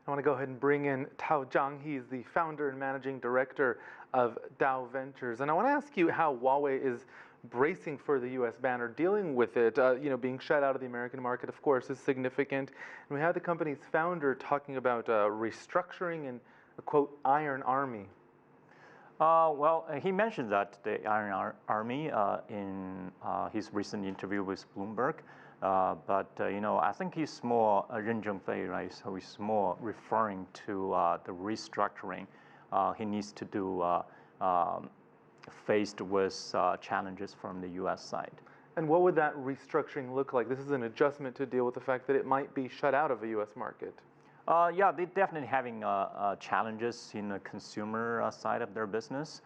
I want to go ahead and bring in Tao Zhang. He's the founder and managing director of Dao Ventures. And I want to ask you how Huawei is bracing for the U.S. ban or dealing with it. Being shut out of the American market, of course, is significant. And we had the company's founder talking about restructuring and a, quote, iron army. He mentioned that the Iron Army in his recent interview with Bloomberg. I think he's more right? So he's more referring to the restructuring he needs to do faced with challenges from the U.S. side. And what would that restructuring look like? This is an adjustment to deal with the fact that it might be shut out of the U.S. market. Yeah, they're definitely having challenges in the consumer side of their business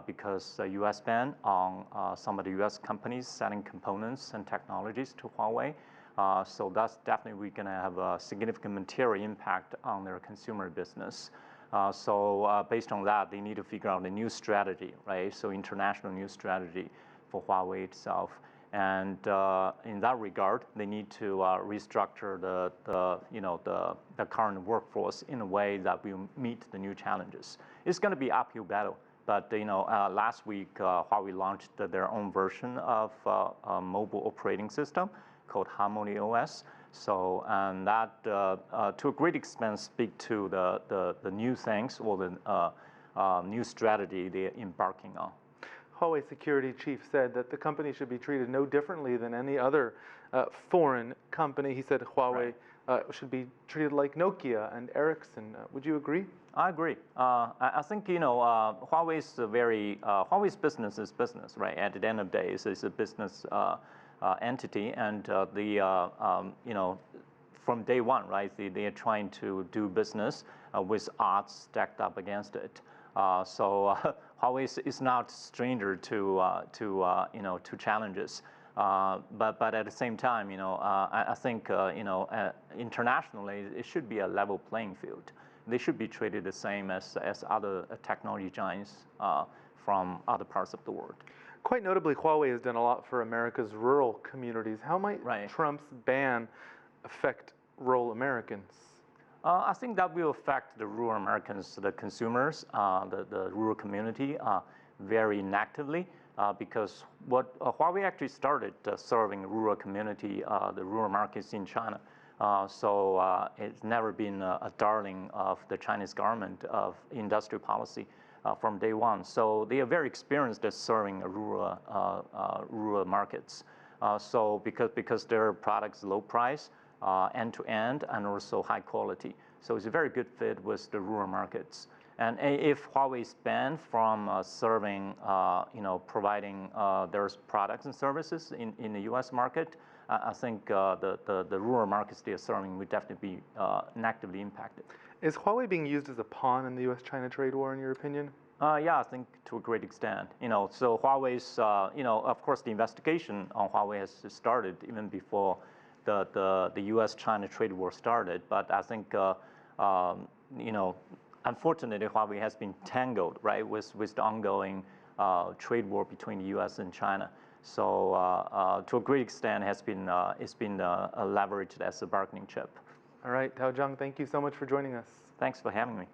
because the U.S. ban on some of the U.S. companies selling components and technologies to Huawei. So that's definitely we're going to have a significant material impact on their consumer business. Based on that, they need to figure out a new strategy, right? So international new strategy for Huawei itself. And in that regard, they need to restructure the current workforce in a way that will meet the new challenges. It's going to be an uphill battle. But last week, Huawei launched their own version of a mobile operating system called Harmony OS. So and that, to a great extent, speak to the new things or the new strategy they're embarking on. Huawei security chief said that the company should be treated no differently than any other foreign company. He said Huawei should be treated like Nokia and Ericsson. Would you agree? I agree. I think Huawei's Huawei's business is business, right? At the end of the day, it's a business entity, and from day one, right? They are trying to do business with odds stacked up against it. Huawei is not stranger to challenges, but at the same time, I think internationally it should be a level playing field. They should be treated the same as other technology giants from other parts of the world. Quite notably, Huawei has done a lot for America's rural communities. How might Trump's ban affect rural Americans? I think that will affect the rural Americans, the consumers, the rural community very negatively because what Huawei actually started serving rural community, the rural markets in China. It's never been a darling of the Chinese government of industrial policy from day one. So they are very experienced at serving rural markets. Because their products low price, end-to-end, and also high quality. So it's a very good fit with the rural markets. And if Huawei is banned from serving, providing their products and services in the U.S. market, I think the rural markets they are serving would definitely be negatively impacted. Is Huawei being used as a pawn in the U.S.-China trade war, in your opinion? Yeah, I think to a great extent. So Huawei's, of course, the investigation on Huawei has started even before the U.S.-China trade war started. But I think, unfortunately, Huawei has been tangled, right, with the ongoing trade war between the U.S. and China. So to a great extent, it's been leveraged as a bargaining chip. All right, Tao Zhang, thank you so much for joining us. Thanks for having me.